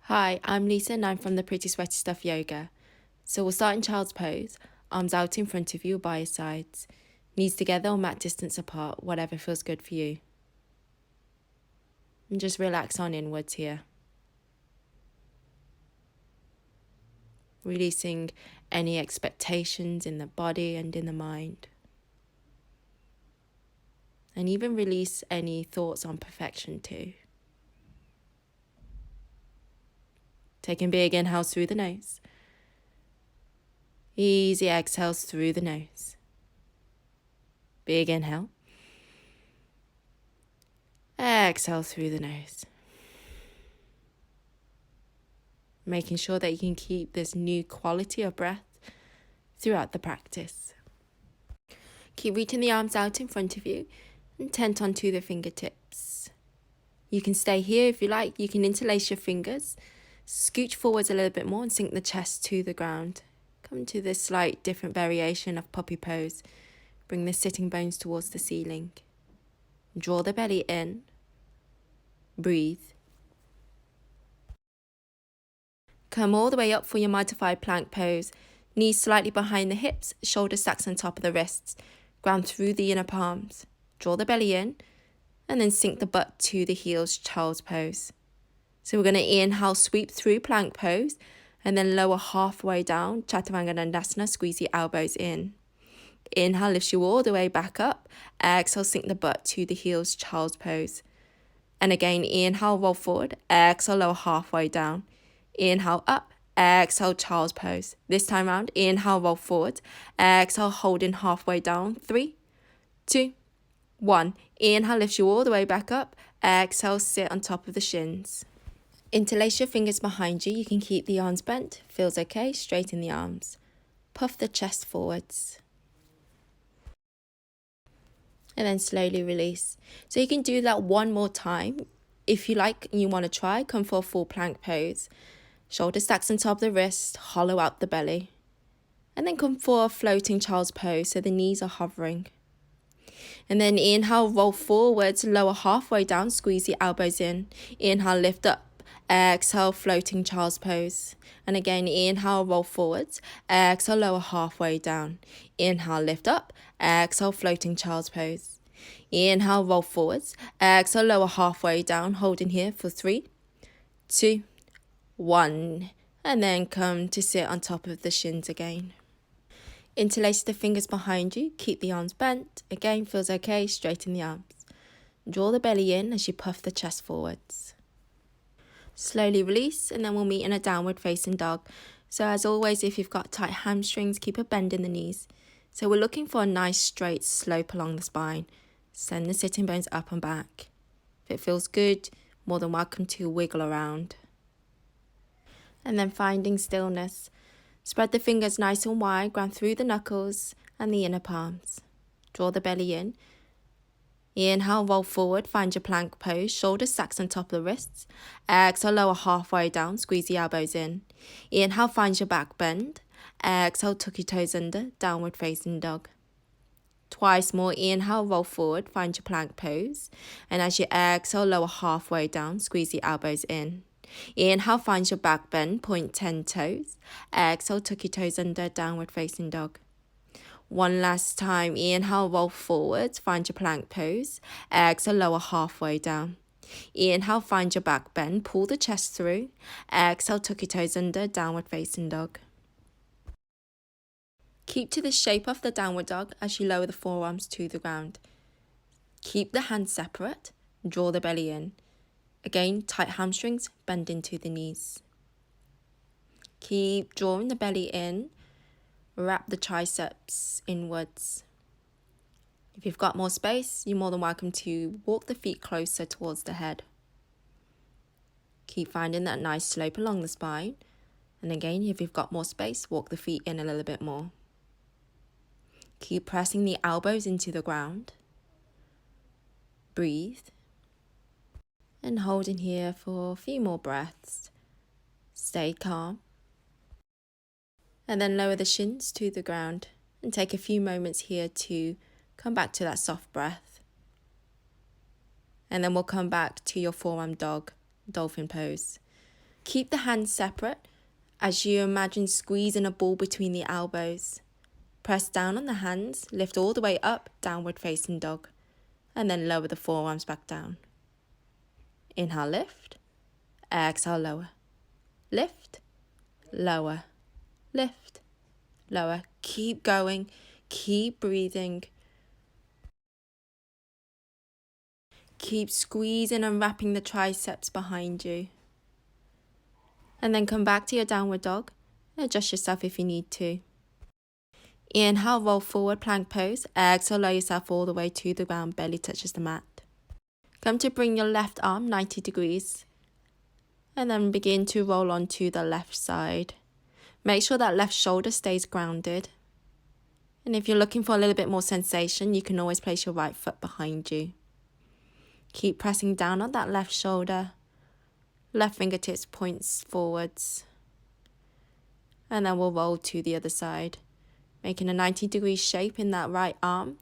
Hi, I'm Lisa and I'm from the Pretty Sweaty Stuff Yoga. So we'll start in child's pose, arms out in front of you or by your sides, knees together or mat distance apart, whatever feels good for you. And just relax on inwards here. Releasing any expectations in the body and in the mind. And even release any thoughts on perfection too. Taking big inhales through the nose. Easy exhales through the nose. Big inhale. Exhale through the nose. Making sure that you can keep this new quality of breath throughout the practice. Keep reaching the arms out in front of you and tent onto the fingertips. You can stay here if you like. You can interlace your fingers, scooch forwards a little bit more and sink the chest to the ground. Come to this slight different variation of puppy pose. Bring the sitting bones towards the ceiling. Draw the belly in. Breathe. Come all the way up for your modified plank pose. Knees slightly behind the hips, shoulders stacked on top of the wrists. Ground through the inner palms. Draw the belly in, and then sink the butt to the heels, child's pose. So we're going to inhale, sweep through plank pose, and then lower halfway down, Chaturanga Dandasana, squeeze the elbows in. Inhale, lifts you all the way back up. Exhale, sink the butt to the heels, child's pose. And again, inhale, roll forward. Exhale, lower halfway down. Inhale, up. Exhale, child's pose. This time round, inhale, roll forward. Exhale, holding halfway down. 3, 2, 1. Inhale, lifts you all the way back up. Exhale, sit on top of the shins. Interlace your fingers behind you. You can keep the arms bent. Feels okay. Straighten the arms. Puff the chest forwards. And then slowly release. So you can do that one more time. If you like and you want to try, come for a full plank pose. Shoulder stacks on top of the wrist, hollow out the belly. And then come for a floating child's pose, so the knees are hovering. And then inhale, roll forwards, lower halfway down, squeeze the elbows in. Inhale, lift up. Exhale, floating child's pose. And again, inhale, roll forwards. Exhale, lower halfway down. Inhale, lift up. Exhale, floating child's pose. Inhale, roll forwards. Exhale, lower halfway down, holding here for 3, 2, 1. And then come to sit on top of the shins again. Interlace the fingers behind you. Keep the arms bent. Again, feels okay. Straighten the arms. Draw the belly in as you puff the chest forwards. Slowly release, and then we'll meet in a downward facing dog. So as always, if you've got tight hamstrings, keep a bend in the knees. So we're looking for a nice straight slope along the spine. Send the sitting bones up and back. If it feels good, more than welcome to wiggle around. And then finding stillness. Spread the fingers nice and wide, ground through the knuckles and the inner palms. Draw the belly in. Inhale, roll forward, find your plank pose, shoulders stacks on top of the wrists. Exhale, lower halfway down, squeeze the elbows in. Inhale, find your back bend. Exhale, tuck your toes under, downward facing dog. Twice more, inhale, roll forward, find your plank pose. And as you exhale, lower halfway down, squeeze the elbows in. Inhale, find your back bend, point 10 toes. Exhale, tuck your toes under, downward facing dog. One last time, inhale, roll forwards, find your plank pose. Exhale, lower halfway down. Inhale, find your back bend, pull the chest through. Exhale, tuck your toes under, downward facing dog. Keep to the shape of the downward dog as you lower the forearms to the ground. Keep the hands separate, draw the belly in. Again, tight hamstrings, bend into the knees. Keep drawing the belly in, wrap the triceps inwards. If you've got more space, you're more than welcome to walk the feet closer towards the head. Keep finding that nice slope along the spine. And again, if you've got more space, walk the feet in a little bit more. Keep pressing the elbows into the ground. Breathe. And holding here for a few more breaths. Stay calm. And then lower the shins to the ground and take a few moments here to come back to that soft breath. And then we'll come back to your forearm dog, dolphin pose. Keep the hands separate as you imagine squeezing a ball between the elbows. Press down on the hands, lift all the way up, downward facing dog, and then lower the forearms back down. Inhale, lift. Exhale, lower. Lift, lower, lift, lower. Keep going, keep breathing. Keep squeezing and wrapping the triceps behind you. And then come back to your downward dog. Adjust yourself if you need to. Inhale, roll forward, plank pose. Exhale, lower yourself all the way to the ground, belly touches the mat. Come to bring your left arm 90 degrees. And then begin to roll onto the left side. Make sure that left shoulder stays grounded. And if you're looking for a little bit more sensation, you can always place your right foot behind you. Keep pressing down on that left shoulder. Left fingertips points forwards. And then we'll roll to the other side, making a 90-degree shape in that right arm.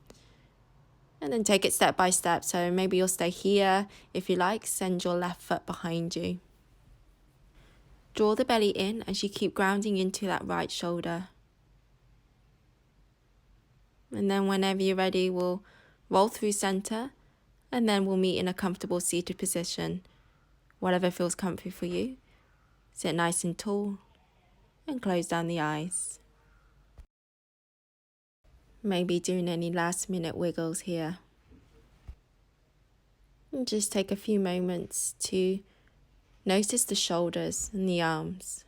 And then take it step by step. So maybe you'll stay here. If you like, send your left foot behind you. Draw the belly in as you keep grounding into that right shoulder. And then whenever you're ready, we'll roll through center. And then we'll meet in a comfortable seated position. Whatever feels comfy for you. Sit nice and tall. And close down the eyes. Maybe doing any last minute wiggles here. And just take a few moments to notice the shoulders and the arms.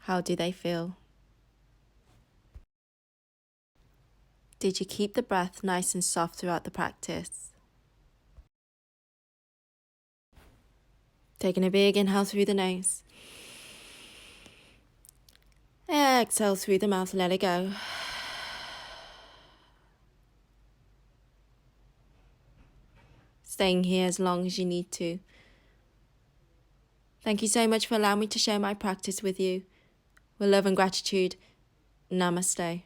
How do they feel? Did you keep the breath nice and soft throughout the practice? Taking a big inhale through the nose. Exhale through the mouth, let it go. Staying here as long as you need to. Thank you so much for allowing me to share my practice with you. With love and gratitude, Namaste.